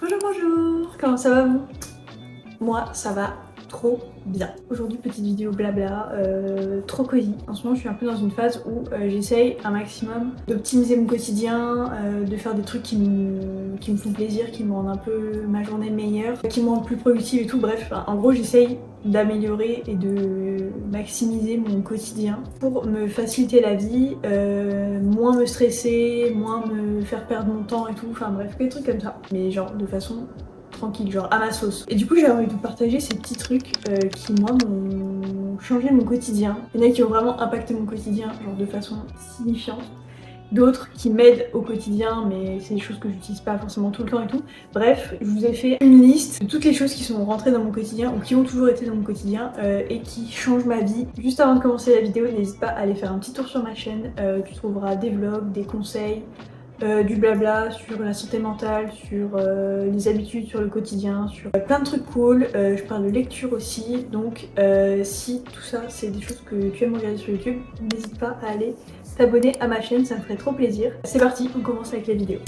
Bonjour, bonjour. Comment ça va vous? Moi, ça va trop bien. Aujourd'hui, petite vidéo blabla, trop cosy. En ce moment, je suis un peu dans une phase où j'essaye un maximum d'optimiser mon quotidien, de faire des trucs qui me font plaisir, qui me rendent un peu ma journée meilleure, qui me rendent plus productive et tout. Bref, en gros, j'essaye d'améliorer et de maximiser mon quotidien pour me faciliter la vie, moins me stresser, moins me faire perdre mon temps et tout. Enfin bref, que des trucs comme ça. Mais genre de façon tranquille, genre à ma sauce. Et du coup, j'ai envie de vous partager ces petits trucs qui, moi, m'ont changé mon quotidien. Il y en a qui ont vraiment impacté mon quotidien, genre de façon signifiante. D'autres qui m'aident au quotidien, mais c'est des choses que j'utilise pas forcément tout le temps et tout. Bref, je vous ai fait une liste de toutes les choses qui sont rentrées dans mon quotidien ou qui ont toujours été dans mon quotidien et qui changent ma vie. Juste avant de commencer la vidéo, n'hésite pas à aller faire un petit tour sur ma chaîne. Tu trouveras des vlogs, des conseils, du blabla sur la santé mentale, sur les habitudes, sur le quotidien, sur plein de trucs cool. Je parle de lecture aussi, donc si tout ça c'est des choses que tu aimes regarder sur YouTube, n'hésite pas à aller t'abonner à ma chaîne, ça me ferait trop plaisir. C'est parti, on commence avec la vidéo.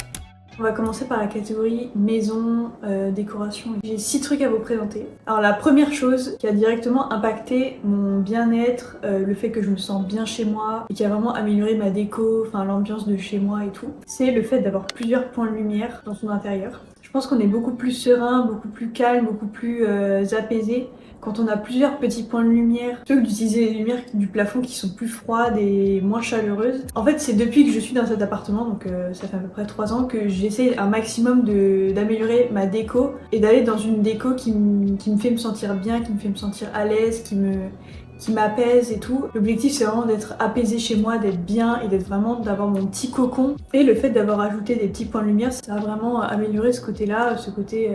On va commencer par la catégorie maison, décoration. J'ai 6 trucs à vous présenter. Alors la première chose qui a directement impacté mon bien-être, le fait que je me sens bien chez moi et qui a vraiment amélioré ma déco, enfin l'ambiance de chez moi et tout, c'est le fait d'avoir plusieurs points de lumière dans son intérieur. Je pense qu'on est beaucoup plus serein, beaucoup plus calme, beaucoup plus apaisé quand on a plusieurs petits points de lumière, plutôt que d'utiliser les lumières du plafond qui sont plus froides et moins chaleureuses. En fait, c'est depuis que je suis dans cet appartement, donc ça fait à peu près 3 ans, que j'essaie un maximum d'améliorer ma déco et d'aller dans une déco qui me fait me sentir bien, qui me fait me sentir à l'aise, qui m'apaise et tout. L'objectif c'est vraiment d'être apaisé chez moi, d'être bien et d'être vraiment d'avoir mon petit cocon. Et le fait d'avoir ajouté des petits points de lumière, ça a vraiment amélioré ce côté-là, ce côté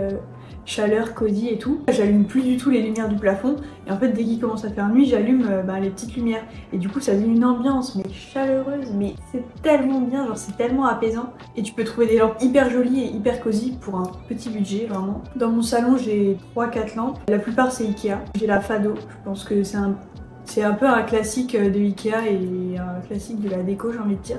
chaleur, cosy et tout. J'allume plus du tout les lumières du plafond et en fait dès qu'il commence à faire nuit, j'allume les petites lumières et du coup ça donne une ambiance mais chaleureuse, mais c'est tellement bien, genre c'est tellement apaisant et tu peux trouver des lampes hyper jolies et hyper cosy pour un petit budget vraiment. Dans mon salon j'ai 3-4 lampes, la plupart c'est Ikea. J'ai la Fado, je pense que c'est un peu un classique de Ikea et un classique de la déco, j'ai envie de dire.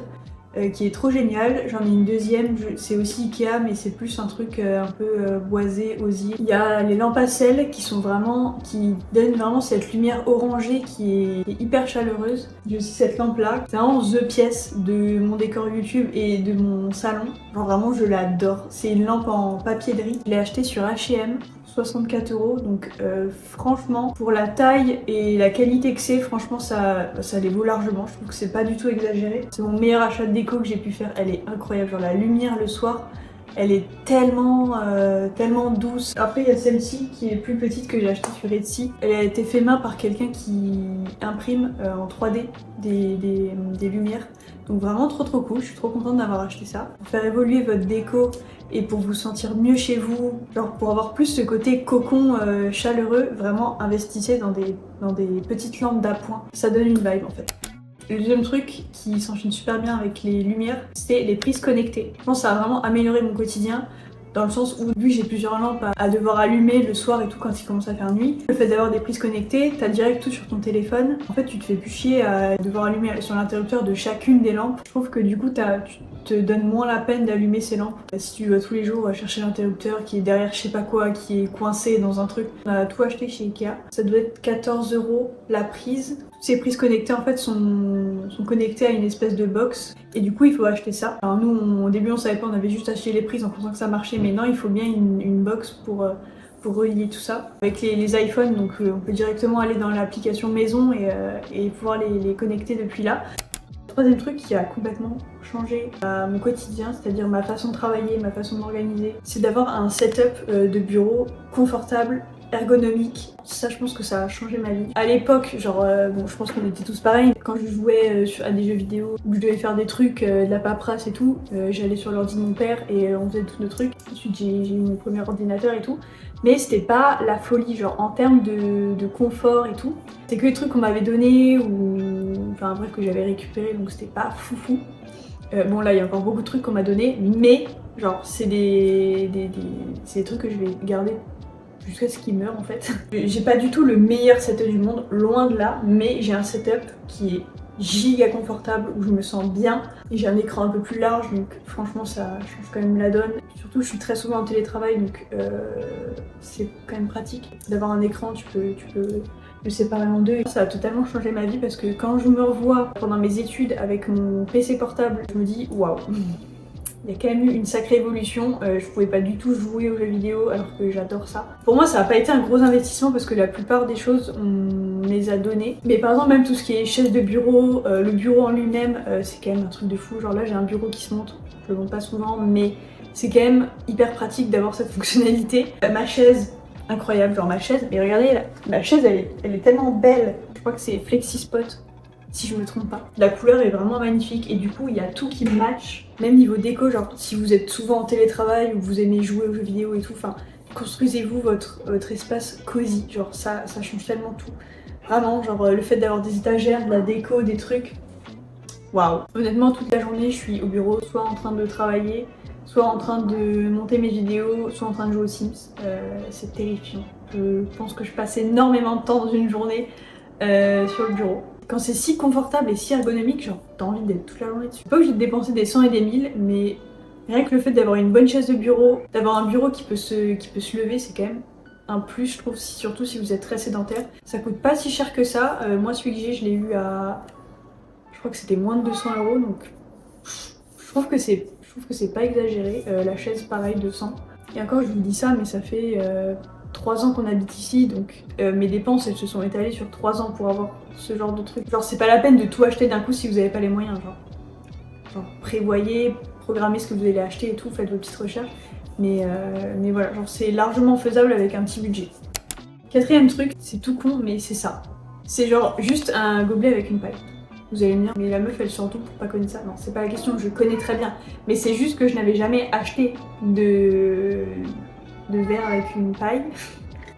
Qui est trop génial. J'en ai une deuxième, c'est aussi Ikea mais c'est plus un truc un peu boisé, osier. Il y a les lampes à sel qui donnent vraiment cette lumière orangée qui est hyper chaleureuse. J'ai aussi cette lampe là, c'est vraiment the pièce de mon décor YouTube et de mon salon. Genre vraiment je l'adore. C'est une lampe en papier de riz. Je l'ai achetée sur H&M. 64 €, donc franchement pour la taille et la qualité que c'est, franchement ça les vaut largement. Je trouve que c'est pas du tout exagéré. C'est mon meilleur achat de déco que j'ai pu faire, elle est incroyable, genre la lumière le soir elle est tellement douce. Après il y a celle-ci qui est plus petite que j'ai achetée sur Etsy. Elle a été faite main par quelqu'un qui imprime en 3D des lumières. Donc vraiment trop cool, je suis trop contente d'avoir acheté ça. Pour faire évoluer votre déco et pour vous sentir mieux chez vous, genre pour avoir plus ce côté cocon chaleureux, vraiment investissez dans des petites lampes d'appoint. Ça donne une vibe en fait. Le deuxième truc qui s'enchaîne super bien avec les lumières, c'est les prises connectées. Je pense que ça a vraiment amélioré mon quotidien. Dans le sens où, vu que j'ai plusieurs lampes à devoir allumer le soir et tout quand il commence à faire nuit, le fait d'avoir des prises connectées, t'as direct tout sur ton téléphone. En fait, tu te fais plus chier à devoir allumer sur l'interrupteur de chacune des lampes. Je trouve que du coup, tu te donnes moins la peine d'allumer ces lampes. Si tu vas tous les jours chercher l'interrupteur qui est derrière je sais pas quoi, qui est coincé dans un truc, on a tout acheté chez Ikea. Ça doit être 14 € la prise. Toutes ces prises connectées en fait sont connectées à une espèce de box et du coup il faut acheter ça. Alors nous au début on savait pas, on avait juste acheté les prises en pensant que ça marchait, mais non, il faut bien une box pour relier tout ça. Avec les iPhones, donc on peut directement aller dans l'application maison et pouvoir les connecter depuis là. Troisième truc qui a complètement changé mon quotidien, c'est-à-dire ma façon de travailler, ma façon de m'organiser, c'est d'avoir un setup de bureau confortable, ergonomique. Ça, je pense que ça a changé ma vie. À l'époque, genre, bon, je pense qu'on était tous pareils. Quand je jouais à des jeux vidéo où je devais faire des trucs, de la paperasse et tout, j'allais sur l'ordi de mon père et on faisait tous nos trucs. Ensuite, j'ai eu mon premier ordinateur et tout. Mais c'était pas la folie, genre en termes de confort et tout. C'est que les trucs qu'on m'avait donnés ou enfin bref que j'avais récupéré, donc c'était pas foufou. Bon là il y a encore beaucoup de trucs qu'on m'a donné, mais genre c'est des trucs que je vais garder jusqu'à ce qu'ils meurent en fait. J'ai pas du tout le meilleur setup du monde, loin de là, mais j'ai un setup qui est giga confortable, où je me sens bien. Et j'ai un écran un peu plus large, donc franchement ça change quand même la donne. Surtout je suis très souvent en télétravail, donc c'est quand même pratique. D'avoir un écran, tu peux le séparer en deux. Ça a totalement changé ma vie parce que quand je me revois pendant mes études avec mon PC portable, je me dis waouh, il y a quand même eu une sacrée évolution. Je pouvais pas du tout jouer aux jeux vidéo alors que j'adore ça. Pour moi, ça a pas été un gros investissement parce que la plupart des choses, on me les a données. Mais par exemple, même tout ce qui est chaise de bureau, le bureau en lui-même, c'est quand même un truc de fou. Genre là, j'ai un bureau qui se monte. Je le monte pas souvent, mais c'est quand même hyper pratique d'avoir cette fonctionnalité. Ma chaise, incroyable. Genre ma chaise, mais regardez, ma chaise, elle est tellement belle. Je crois que c'est FlexiSpot, si je me trompe pas. La couleur est vraiment magnifique et du coup il y a tout qui match. Même niveau déco, genre si vous êtes souvent en télétravail ou vous aimez jouer aux jeux vidéo et tout, enfin construisez-vous votre espace cosy, genre ça change tellement tout. Vraiment, genre le fait d'avoir des étagères, de la déco, des trucs, waouh. Honnêtement toute la journée je suis au bureau, soit en train de travailler, soit en train de monter mes vidéos, soit en train de jouer aux Sims. C'est terrifiant. Je pense que je passe énormément de temps dans une journée sur le bureau. Quand c'est si confortable et si ergonomique, genre t'as envie d'être toute la journée dessus. Pas obligé de dépenser des 100 et des 1000, mais rien que le fait d'avoir une bonne chaise de bureau, d'avoir un bureau qui peut se lever, c'est quand même un plus, je trouve, surtout si vous êtes très sédentaire. Ça coûte pas si cher que ça. Moi, celui que j'ai, je l'ai eu à, je crois que c'était moins de 200 €, donc je trouve que c'est pas exagéré. La chaise, pareil, 200. Et encore, je vous dis ça, mais ça fait 3 ans qu'on habite ici, donc mes dépenses elles se sont étalées sur 3 ans pour avoir ce genre de truc. Genre c'est pas la peine de tout acheter d'un coup si vous avez pas les moyens, genre prévoyez, programmez ce que vous allez acheter et tout, faites vos petites recherches, mais voilà, genre c'est largement faisable avec un petit budget. Quatrième truc, c'est tout con mais c'est ça. C'est genre juste un gobelet avec une paille. Vous allez me dire, mais la meuf elle sort d'où pour pas connaître ça? Non, c'est pas la question, je connais très bien. Mais c'est juste que je n'avais jamais acheté de verre avec une paille.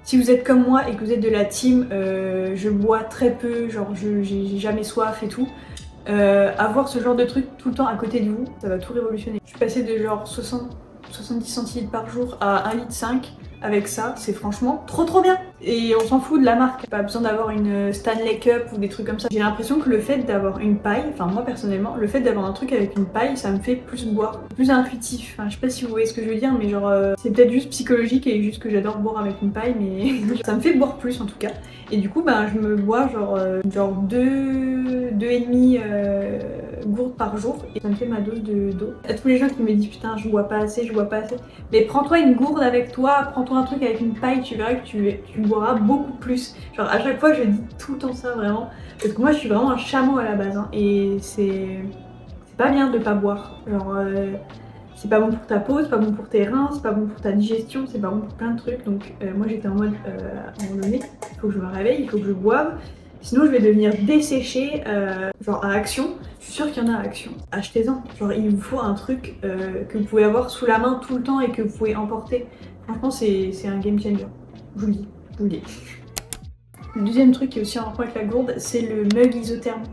Si vous êtes comme moi et que vous êtes de la team je bois très peu, genre j'ai jamais soif et tout, avoir ce genre de truc tout le temps à côté de vous, ça va tout révolutionner. Je suis passée de genre 70 centilitres par jour à 1,5 litre avec ça, c'est franchement trop bien. Et on s'en fout de la marque, pas besoin d'avoir une Stanley Cup ou des trucs comme ça. J'ai l'impression que le fait d'avoir une paille, enfin moi personnellement, le fait d'avoir un truc avec une paille, ça me fait plus boire, plus intuitif. Enfin je sais pas si vous voyez ce que je veux dire, mais genre c'est peut-être juste psychologique et juste que j'adore boire avec une paille, mais ça me fait boire plus en tout cas. Et du coup ben je me bois genre 2,5 gourdes par jour et ça me fait ma dose d'eau. À tous les gens qui me disent putain je bois pas assez, mais prends-toi une gourde avec toi, prends-toi un truc avec une paille, tu verras que tu boiras beaucoup plus. Genre à chaque fois je dis tout le temps ça vraiment, parce que moi je suis vraiment un chameau à la base hein, et c'est pas bien de pas boire. Genre c'est pas bon pour ta peau, c'est pas bon pour tes reins, c'est pas bon pour ta digestion, c'est pas bon pour plein de trucs. Donc moi j'étais en mode à un moment donné, il faut que je me réveille, il faut que je boive. Sinon je vais devenir desséchée, genre à Action. Je suis sûre qu'il y en a à Action. Achetez-en. Genre il vous faut un truc que vous pouvez avoir sous la main tout le temps et que vous pouvez emporter. Franchement c'est un game changer. Je vous le dis, je vous le dis. Le deuxième truc qui est aussi en rapport avec la gourde, c'est le mug isotherme.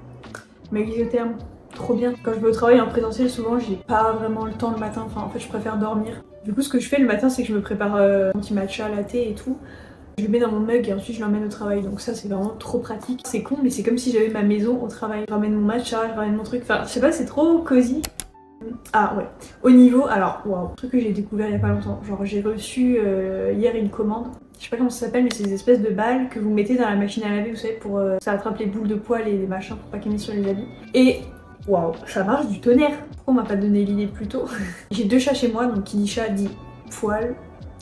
Mug isotherme, trop bien. Quand je vais au travail en présentiel, souvent j'ai pas vraiment le temps le matin. Enfin en fait je préfère dormir. Du coup ce que je fais le matin c'est que je me prépare un petit matcha latte et tout. Je le mets dans mon mug et ensuite je l'emmène au travail, donc ça c'est vraiment trop pratique. C'est con mais c'est comme si j'avais ma maison au travail. Je ramène mon matcha, je ramène mon truc, enfin je sais pas, c'est trop cosy. Ah ouais, au niveau, alors waouh, truc que j'ai découvert il y a pas longtemps, genre j'ai reçu hier une commande, je sais pas comment ça s'appelle mais c'est des espèces de balles que vous mettez dans la machine à laver, vous savez, pour ça attrape les boules de poils et les machins pour pas qu'elles mettent sur les habits. Et waouh, ça marche du tonnerre. Pourquoi on m'a pas donné l'idée plus tôt? J'ai 2 chats chez moi, donc qui dit chat dit poil.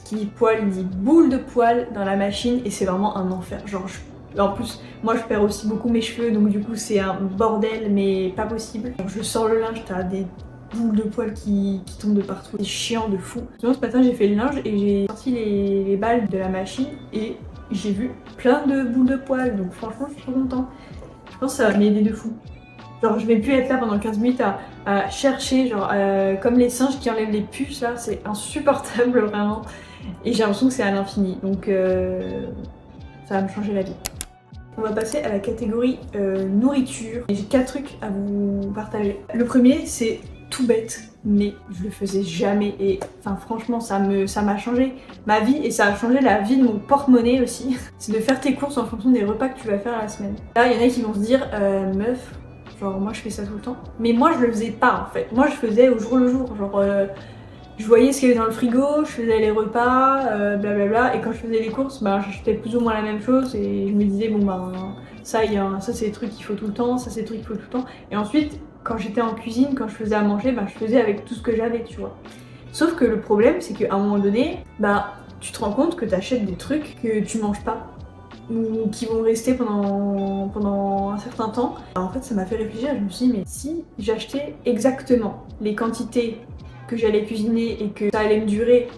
Qui dit poil dit boule de poil dans la machine et c'est vraiment un enfer. Genre en plus moi je perds aussi beaucoup mes cheveux donc du coup c'est un bordel mais pas possible. Genre, je sors le linge, t'as des boules de poils qui tombent de partout. C'est chiant de fou. Sinon ce matin j'ai fait le linge et j'ai sorti les balles de la machine et j'ai vu plein de boules de poils donc franchement je suis trop contente. Je pense que ça va m'aider de fou. Genre je vais plus être là pendant 15 minutes à chercher, genre comme les singes qui enlèvent les puces là, c'est insupportable vraiment. Et j'ai l'impression que c'est à l'infini, donc ça va me changer la vie. On va passer à la catégorie nourriture. J'ai 4 trucs à vous partager. Le premier c'est tout bête, mais je le faisais jamais et enfin franchement ça m'a changé ma vie et ça a changé la vie de mon porte-monnaie aussi. C'est de faire tes courses en fonction des repas que tu vas faire la semaine. Là il y en a qui vont se dire meuf, genre moi je fais ça tout le temps. Mais moi je le faisais pas en fait, moi je faisais au jour le jour, genre je voyais ce qu'il y avait dans le frigo, je faisais les repas, blablabla, et quand je faisais les courses, bah j'achetais plus ou moins la même chose et je me disais bon bah ça, ça c'est des trucs qu'il faut tout le temps, ça c'est des trucs qu'il faut tout le temps. Et ensuite, quand j'étais en cuisine, quand je faisais à manger, bah je faisais avec tout ce que j'avais, tu vois. Sauf que le problème c'est qu'à un moment donné, bah tu te rends compte que t'achètes des trucs que tu manges pas ou qui vont rester pendant un certain temps. Alors, en fait ça m'a fait réfléchir, je me suis dit mais si j'achetais exactement les quantités que j'allais cuisiner et que ça allait me durer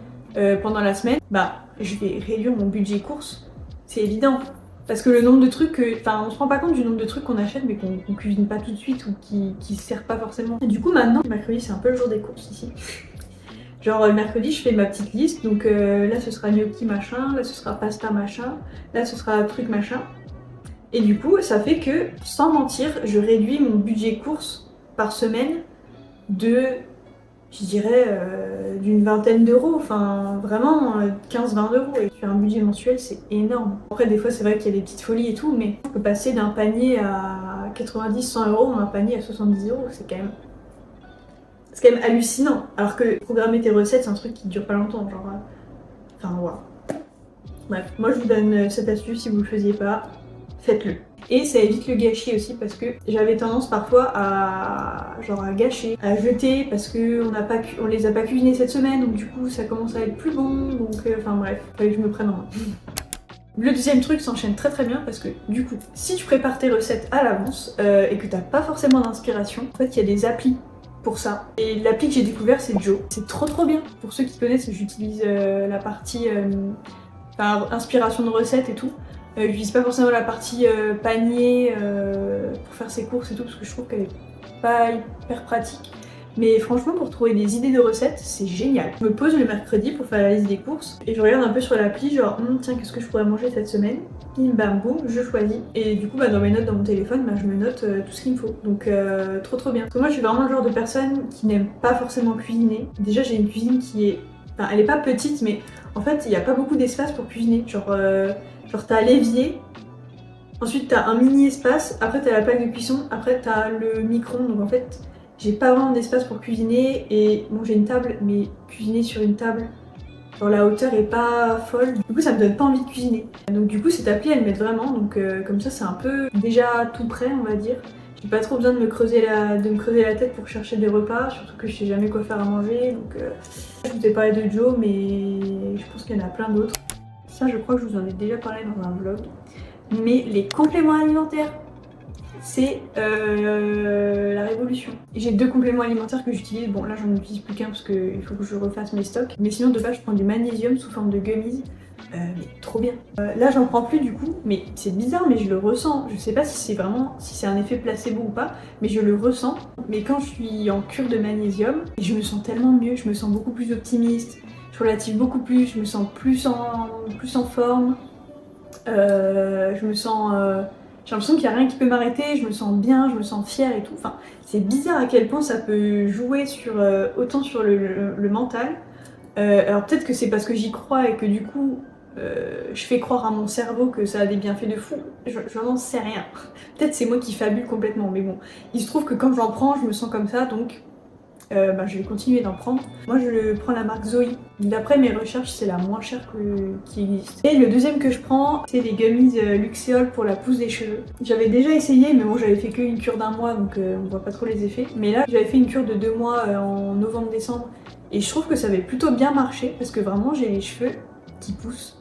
pendant la semaine, bah je vais réduire mon budget courses, c'est évident. Parce que le nombre de trucs enfin on se rend pas compte du nombre de trucs qu'on achète mais qu'on cuisine pas tout de suite ou qui servent pas forcément. Et du coup maintenant, le mercredi c'est un peu le jour des courses ici. Genre le mercredi je fais ma petite liste, donc là ce sera gnocchi machin, là ce sera pasta machin, là ce sera truc machin. Et du coup ça fait que, sans mentir, je réduis mon budget courses par semaine de, je dirais, d'une vingtaine d'euros, enfin vraiment 15-20 euros. Et sur un budget mensuel c'est énorme. Après des fois c'est vrai qu'il y a des petites folies et tout, mais on peut passer d'un panier à 90-100 euros à un panier à 70 euros, c'est quand même hallucinant. Alors que programmer tes recettes, c'est un truc qui dure pas longtemps, genre. Enfin, voilà. Bref, moi je vous donne cette astuce, si vous le faisiez pas, faites-le. Et ça évite le gâchis aussi parce que j'avais tendance parfois à gâcher, à jeter parce que on les a pas cuisinés cette semaine, donc du coup ça commence à être plus bon, donc enfin bref, fallait que je me prenne en main. Le deuxième truc s'enchaîne très très bien parce que du coup, si tu prépares tes recettes à l'avance et que t'as pas forcément d'inspiration, en fait il y a des applis pour ça. Et l'appli que j'ai découvert c'est Joe. C'est trop bien. Pour ceux qui connaissent, j'utilise la partie inspiration de recettes et tout. J'utilise pas forcément la partie panier pour faire ses courses et tout parce que je trouve qu'elle est pas hyper pratique. Mais franchement pour trouver des idées de recettes c'est génial. Je me pose le mercredi pour faire la liste des courses et je regarde un peu sur l'appli genre tiens qu'est-ce que je pourrais manger cette semaine. Bim bam boum, je choisis. Et du coup dans mes notes dans mon téléphone je me note tout ce qu'il me faut. Donc trop bien. Parce que moi je suis vraiment le genre de personne qui n'aime pas forcément cuisiner. Déjà j'ai une cuisine qui est... Enfin elle est pas petite mais en fait il n'y a pas beaucoup d'espace pour cuisiner. Genre t'as l'évier, ensuite t'as un mini espace, après t'as la plaque de cuisson, après t'as le micro-ondes. Donc en fait j'ai pas vraiment d'espace pour cuisiner et bon j'ai une table mais cuisiner sur une table, genre la hauteur est pas folle, du coup ça me donne pas envie de cuisiner. Donc du coup cette appli elle m'aide vraiment, donc comme ça c'est un peu déjà tout prêt on va dire. J'ai pas trop besoin de me creuser la tête pour chercher des repas, surtout que je sais jamais quoi faire à manger, donc je vous ai parlé de Joe mais je pense qu'il y en a plein d'autres. Ça je crois que je vous en ai déjà parlé dans un vlog, mais les compléments alimentaires, c'est la révolution. J'ai 2 compléments alimentaires que j'utilise. Bon là j'en utilise plus qu'un parce qu'il faut que je refasse mes stocks. Mais sinon de base je prends du magnésium sous forme de gummies. Mais trop bien. Là j'en prends plus du coup, mais c'est bizarre mais je le ressens. Je sais pas si c'est un effet placebo ou pas, mais je le ressens. Mais quand je suis en cure de magnésium, je me sens tellement mieux, je me sens beaucoup plus optimiste, je relative beaucoup plus, je me sens plus en forme. Je me sens... j'ai l'impression qu'il n'y a rien qui peut m'arrêter, je me sens bien, je me sens fière et tout. Enfin, c'est bizarre à quel point ça peut jouer autant sur le mental. Alors peut-être que c'est parce que j'y crois et que du coup, je fais croire à mon cerveau que ça a des bienfaits de fou. Je n'en sais rien. Peut-être c'est moi qui fabule complètement, mais bon. Il se trouve que quand j'en prends, je me sens comme ça, donc je vais continuer d'en prendre. Moi je prends la marque Zoe. D'après mes recherches c'est la moins chère qui existe. Et le deuxième que je prends c'est les gummies Luxéol pour la pousse des cheveux. J'avais déjà essayé mais bon j'avais fait qu'une cure d'1 mois donc on voit pas trop les effets. Mais là j'avais fait une cure de 2 mois en novembre-décembre et je trouve que ça avait plutôt bien marché parce que vraiment j'ai les cheveux qui poussent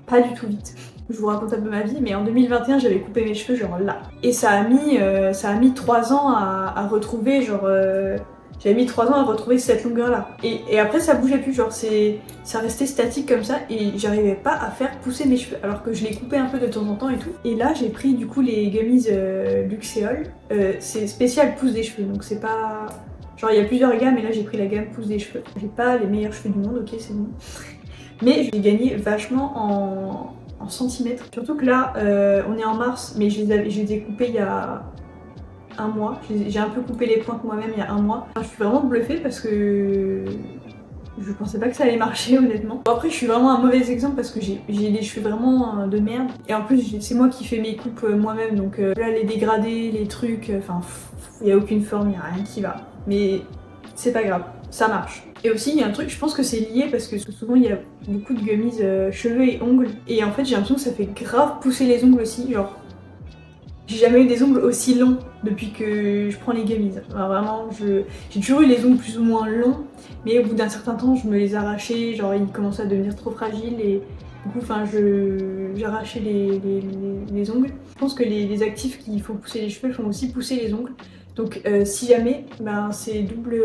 pas du tout vite. Je vous raconte un peu ma vie, mais en 2021 j'avais coupé mes cheveux genre là. Et ça a mis 3 ans à retrouver genre... J'avais mis 3 ans à retrouver cette longueur là. Et après ça bougeait plus, genre ça restait statique comme ça et j'arrivais pas à faire pousser mes cheveux alors que je les coupais un peu de temps en temps et tout. Et là j'ai pris du coup les gummies Luxéol. C'est spécial pousse des cheveux donc c'est pas... Genre il y a plusieurs gammes et là j'ai pris la gamme pousse des cheveux. J'ai pas les meilleurs cheveux du monde, ok c'est bon. Mais j'ai gagné vachement en centimètres. Surtout que là on est en mars mais je les ai coupés il y a... 1 mois, j'ai un peu coupé les pointes moi-même il y a 1 mois. Enfin, je suis vraiment bluffée parce que Je pensais pas que ça allait marcher honnêtement. Bon, après je suis vraiment un mauvais exemple parce que j'ai les cheveux vraiment de merde. Et en plus c'est moi qui fais mes coupes moi-même, donc là les dégradés, les trucs, enfin il y a aucune forme, il y a rien qui va. Mais c'est pas grave, ça marche. Et aussi il y a un truc, je pense que c'est lié parce que souvent il y a beaucoup de gummies cheveux et ongles. Et en fait j'ai l'impression que ça fait grave pousser les ongles aussi, genre j'ai jamais eu des ongles aussi longs depuis que je prends les gummies. Enfin, vraiment, j'ai toujours eu les ongles plus ou moins longs, mais au bout d'un certain temps, je me les arrachais, genre ils commençaient à devenir trop fragiles et du coup, enfin, j'arrachais les ongles. Je pense que les actifs qui font pousser les cheveux font aussi pousser les ongles. Donc si jamais, ben, c'est double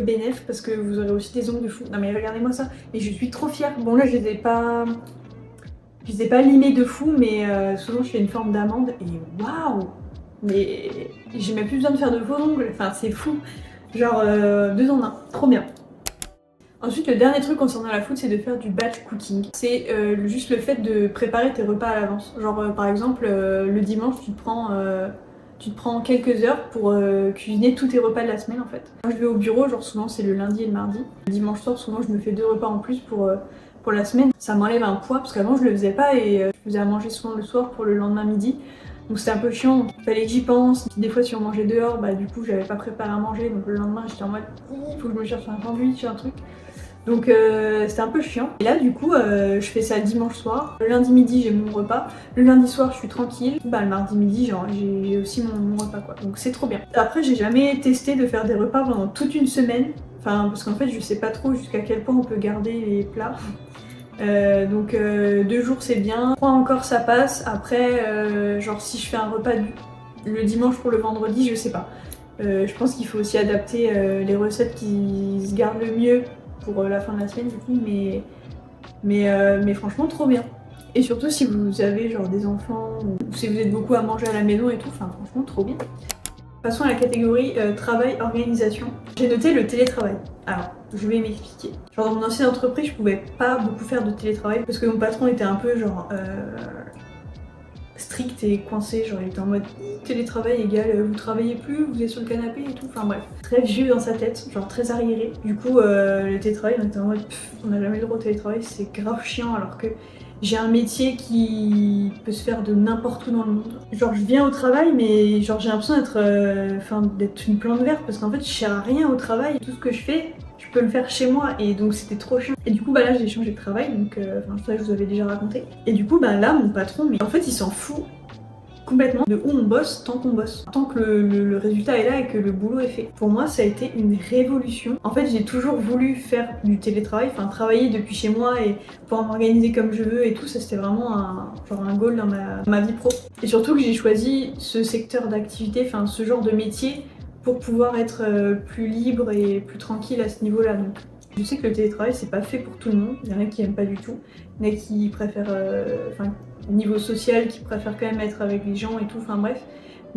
bénéf parce que vous aurez aussi des ongles de fou. Non mais regardez-moi ça, et je suis trop fière. Bon là, je les ai pas limés de fou, mais souvent je fais une forme d'amande et waouh! Mais j'ai même plus besoin de faire de faux ongles, enfin c'est fou. Genre 2 en 1, trop bien. Ensuite, le dernier truc concernant la food, c'est de faire du batch cooking. C'est juste le fait de préparer tes repas à l'avance. Genre par exemple, le dimanche, tu te prends quelques heures pour cuisiner tous tes repas de la semaine en fait. Quand je vais au bureau, genre souvent c'est le lundi et le mardi. Le dimanche soir, souvent je me fais 2 repas en plus pour la semaine. Ça m'enlève un poids parce qu'avant je le faisais pas et je faisais à manger souvent le soir pour le lendemain midi. Donc c'était un peu chiant, il fallait que j'y pense. Des fois si on mangeait dehors, bah du coup j'avais pas préparé à manger, donc le lendemain j'étais en mode il faut que je me cherche un sandwich, un truc. Donc c'était un peu chiant. Et là du coup je fais ça le dimanche soir. Le lundi midi j'ai mon repas. Le lundi soir je suis tranquille. Bah le mardi midi genre j'ai aussi mon repas quoi. Donc c'est trop bien. Après j'ai jamais testé de faire des repas pendant toute une semaine. Enfin parce qu'en fait je sais pas trop jusqu'à quel point on peut garder les plats. Donc 2 jours c'est bien. 3 encore ça passe. Après genre si je fais un repas le dimanche pour le vendredi je sais pas. Je pense qu'il faut aussi adapter les recettes qui se gardent le mieux pour la fin de la semaine du coup, mais franchement trop bien. Et surtout si vous avez genre des enfants ou si vous êtes beaucoup à manger à la maison et tout, enfin franchement trop bien. Passons à la catégorie travail-organisation. J'ai noté le télétravail. Alors, je vais m'expliquer. Genre dans mon ancienne entreprise, je pouvais pas beaucoup faire de télétravail parce que mon patron était un peu genre strict et coincé, genre il était en mode télétravail égale vous travaillez plus, vous êtes sur le canapé et tout, enfin bref. Très vieux dans sa tête, genre très arriéré. Du coup le télétravail on était en mode on n'a jamais le droit au télétravail, c'est grave chiant alors que j'ai un métier qui peut se faire de n'importe où dans le monde. Genre je viens au travail mais genre j'ai l'impression d'être une plante verte parce qu'en fait je sers à rien au travail, tout ce que je fais je peux le faire chez moi et donc c'était trop chiant. Et du coup bah là j'ai changé de travail donc ça je vous avais déjà raconté. Et du coup bah là mon patron mais en fait il s'en fout complètement de où on bosse tant qu'on bosse. Tant que le résultat est là et que le boulot est fait. Pour moi ça a été une révolution. En fait j'ai toujours voulu faire du télétravail, enfin travailler depuis chez moi et pouvoir m'organiser comme je veux et tout, ça c'était vraiment un goal dans ma vie pro. Et surtout que j'ai choisi ce secteur d'activité, enfin ce genre de métier pour pouvoir être plus libre et plus tranquille à ce niveau-là. Donc je sais que le télétravail c'est pas fait pour tout le monde, il y en a qui aiment pas du tout, il y en a qui préfèrent, niveau social, qui préfèrent quand même être avec les gens et tout, enfin bref.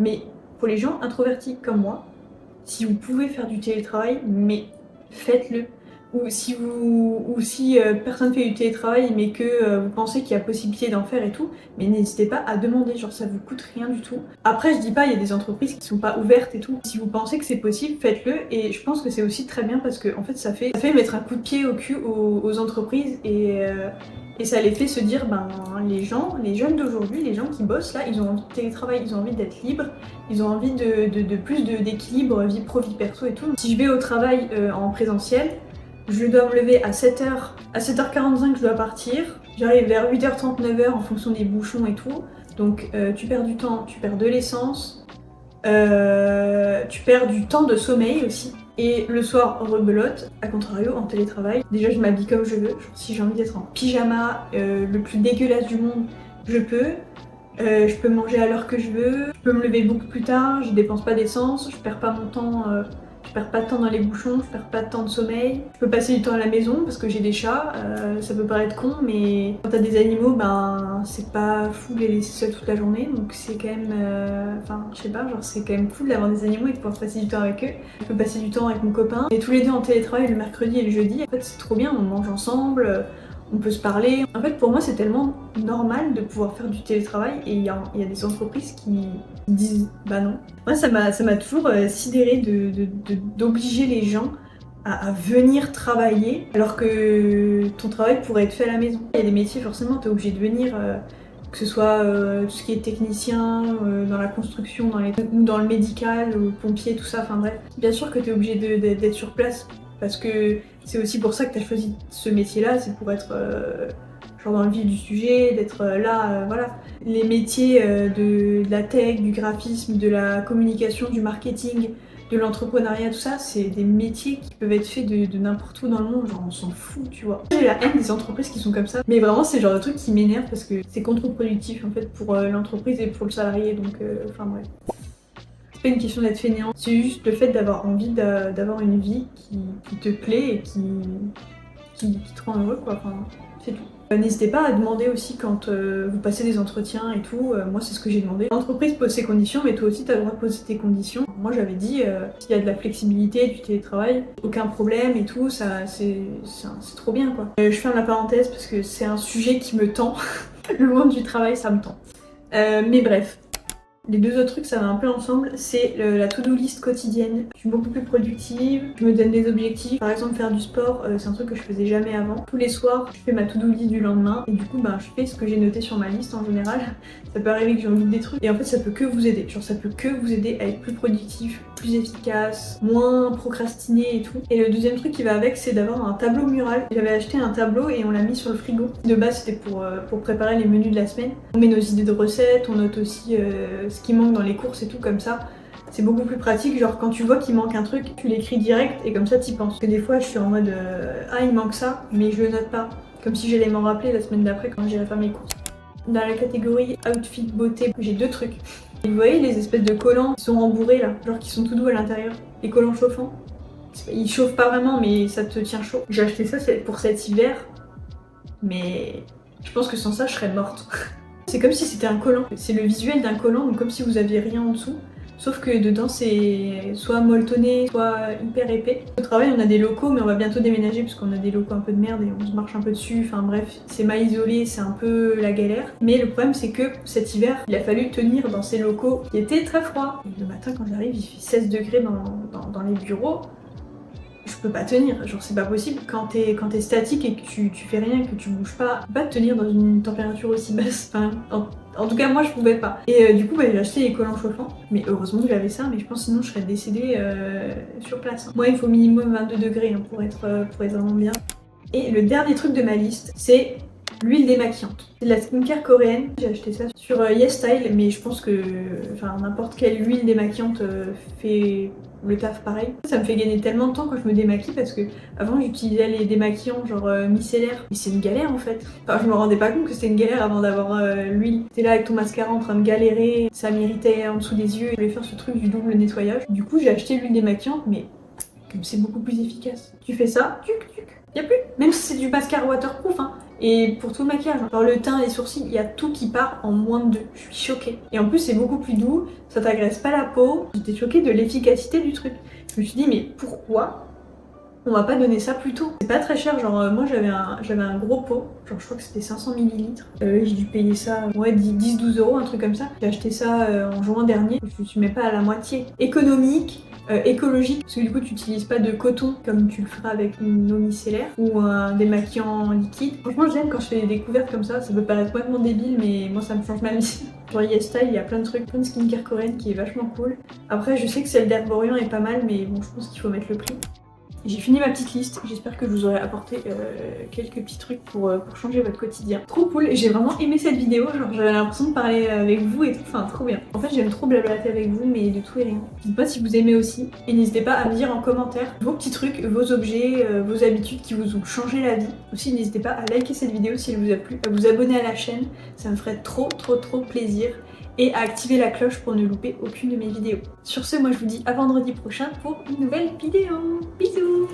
Mais pour les gens introvertis comme moi, si vous pouvez faire du télétravail, mais faites-le. Ou si personne fait du télétravail mais que vous pensez qu'il y a possibilité d'en faire et tout, mais n'hésitez pas à demander, genre ça vous coûte rien du tout. Après je dis pas, il y a des entreprises qui sont pas ouvertes et tout. Si vous pensez que c'est possible, faites-le et je pense que c'est aussi très bien parce que en fait ça fait mettre un coup de pied au cul aux entreprises et ça les fait se dire, ben les jeunes d'aujourd'hui, les gens qui bossent là, ils ont envie de télétravail, ils ont envie d'être libres, ils ont envie de plus d'équilibre vie pro, vie perso et tout. Si je vais au travail en présentiel, je dois me lever à 7h. À 7h45, je dois partir. J'arrive vers 8h30, 9h en fonction des bouchons et tout. Donc tu perds du temps, tu perds de l'essence, tu perds du temps de sommeil aussi. Et le soir, rebelote, à contrario, en télétravail. Déjà, je m'habille comme je veux. Genre, si j'ai envie d'être en pyjama, le plus dégueulasse du monde, je peux. Je peux manger à l'heure que je veux. Je peux me lever beaucoup plus tard, je dépense pas d'essence, je perds pas mon temps. Je perds pas de temps dans les bouchons, je perds pas de temps de sommeil. Je peux passer du temps à la maison parce que j'ai des chats, ça peut paraître con mais quand t'as des animaux, ben c'est pas fou de les laisser seuls toute la journée donc c'est quand même, je sais pas, genre c'est quand même cool d'avoir des animaux et de pouvoir passer du temps avec eux. Je peux passer du temps avec mon copain. On est tous les deux en télétravail le mercredi et le jeudi, en fait c'est trop bien, on mange ensemble. On peut se parler. En fait, pour moi, c'est tellement normal de pouvoir faire du télétravail et il y a des entreprises qui disent bah non. Moi, ça m'a toujours sidéré d'obliger les gens à venir travailler alors que ton travail pourrait être fait à la maison. Il y a des métiers, forcément, t'es obligé de venir, que ce soit tout ce qui est technicien, dans la construction, ou dans le médical, pompier, tout ça, enfin bref. Bien sûr que t'es obligé d'être sur place parce que c'est aussi pour ça que t'as choisi ce métier-là, c'est pour être genre dans le vif du sujet, d'être là, voilà. Les métiers de la tech, du graphisme, de la communication, du marketing, de l'entrepreneuriat, tout ça, c'est des métiers qui peuvent être faits de n'importe où dans le monde, genre on s'en fout, tu vois. J'ai la haine des entreprises qui sont comme ça, mais vraiment c'est le genre de truc qui m'énerve parce que c'est contre-productif en fait pour l'entreprise et pour le salarié, donc enfin bref. C'est pas une question d'être fainéant, c'est juste le fait d'avoir envie d'avoir une vie qui te plaît et qui te rend heureux, quoi, enfin c'est tout. N'hésitez pas à demander aussi quand vous passez des entretiens et tout, moi c'est ce que j'ai demandé. L'entreprise pose ses conditions, mais toi aussi t'as le droit de poser tes conditions. Moi j'avais dit, s'il y a de la flexibilité, du télétravail, aucun problème et tout, ça c'est trop bien quoi. Je ferme la parenthèse parce que c'est un sujet qui me tend, le monde du travail ça me tend. Mais bref. Les deux autres trucs, ça va un peu ensemble, c'est la to-do list quotidienne. Je suis beaucoup plus productive, je me donne des objectifs. Par exemple, faire du sport, c'est un truc que je faisais jamais avant. Tous les soirs, je fais ma to-do list du lendemain et du coup, je fais ce que j'ai noté sur ma liste en général. Ça peut arriver que j'en oublie des trucs et en fait, ça peut que vous aider. Genre, ça peut que vous aider à être plus productif, plus efficace, moins procrastiner et tout. Et le deuxième truc qui va avec, c'est d'avoir un tableau mural. J'avais acheté un tableau et on l'a mis sur le frigo. De base, c'était pour préparer les menus de la semaine. On met nos idées de recettes, on note aussi ce qui manque dans les courses et tout comme ça. C'est beaucoup plus pratique, genre quand tu vois qu'il manque un truc, tu l'écris direct et comme ça t'y penses. Parce que des fois je suis en mode ah il manque ça, mais je le note pas. Comme si j'allais m'en rappeler la semaine d'après quand j'irai faire mes courses. Dans la catégorie outfit beauté, j'ai deux trucs. Et vous voyez les espèces de collants qui sont rembourrés là, genre qui sont tout doux à l'intérieur. Les collants chauffants. Ils chauffent pas vraiment mais ça te tient chaud. J'ai acheté ça pour cet hiver, mais je pense que sans ça je serais morte. C'est comme si c'était un collant. C'est le visuel d'un collant, donc comme si vous aviez rien en dessous. Sauf que dedans c'est soit molletonné, soit hyper épais. Au travail on a des locaux mais on va bientôt déménager parce qu'on a des locaux un peu de merde et on se marche un peu dessus. Enfin bref, c'est mal isolé, c'est un peu la galère. Mais le problème c'est que cet hiver, il a fallu tenir dans ces locaux qui étaient très froids. Et le matin quand j'arrive, il fait 16 degrés dans les bureaux. Je peux pas tenir, genre c'est pas possible. Quand t'es statique et que tu fais rien, que tu bouges pas, tu peux pas tenir dans une température aussi basse. Enfin, en tout cas moi je pouvais pas. Et du coup j'ai acheté les collants chauffants. Mais heureusement que j'avais ça, mais je pense sinon je serais décédée sur place. Moi il faut minimum 22 degrés pour être vraiment bien. Et le dernier truc de ma liste, c'est l'huile démaquillante. C'est de la skincare coréenne. J'ai acheté ça sur YesStyle, mais je pense que n'importe quelle huile démaquillante fait le taf pareil. Ça me fait gagner tellement de temps quand je me démaquille parce que avant j'utilisais les démaquillants genre micellaires. Mais c'est une galère en fait. Enfin je me rendais pas compte que c'était une galère avant d'avoir l'huile. T'es là avec ton mascara en train de galérer, ça m'irritait en dessous des yeux. Je voulais faire ce truc du double nettoyage. Du coup j'ai acheté l'huile démaquillante mais comme c'est beaucoup plus efficace. Tu fais ça, y a plus. Même si c'est du mascara waterproof hein. Et pour tout le maquillage, genre le teint, les sourcils, il y a tout qui part en moins de 2. Je suis choquée. Et en plus c'est beaucoup plus doux, ça t'agresse pas la peau. J'étais choquée de l'efficacité du truc. Je me suis dit mais pourquoi on m'a pas donné ça plus tôt? C'est pas très cher, genre moi j'avais un gros pot, genre je crois que c'était 500 ml. J'ai dû payer ça, ouais 10-12 euros, un truc comme ça. J'ai acheté ça en juin dernier, je suis même pas à la moitié. Économique, écologique, parce que du coup tu n'utilises pas de coton comme tu le feras avec une eau micellaire ou un démaquillant liquide. Franchement j'aime quand je fais des découvertes comme ça peut paraître complètement débile mais moi ça me change ma vie. Sur YesStyle il y a plein de trucs, plein de skincare coréenne qui est vachement cool. Après je sais que celle d'Herborian est pas mal mais bon je pense qu'il faut mettre le prix. J'ai fini ma petite liste, j'espère que je vous aurai apporté quelques petits trucs pour changer votre quotidien. Trop cool, j'ai vraiment aimé cette vidéo, genre j'avais l'impression de parler avec vous et tout, enfin trop bien. En fait j'aime trop blablater avec vous mais de tout et rien. Dites pas si vous aimez aussi et n'hésitez pas à me dire en commentaire vos petits trucs, vos objets, vos habitudes qui vous ont changé la vie. Aussi n'hésitez pas à liker cette vidéo si elle vous a plu, à vous abonner à la chaîne, ça me ferait trop plaisir. Et à activer la cloche pour ne louper aucune de mes vidéos. Sur ce, moi je vous dis à vendredi prochain pour une nouvelle vidéo. Bisous!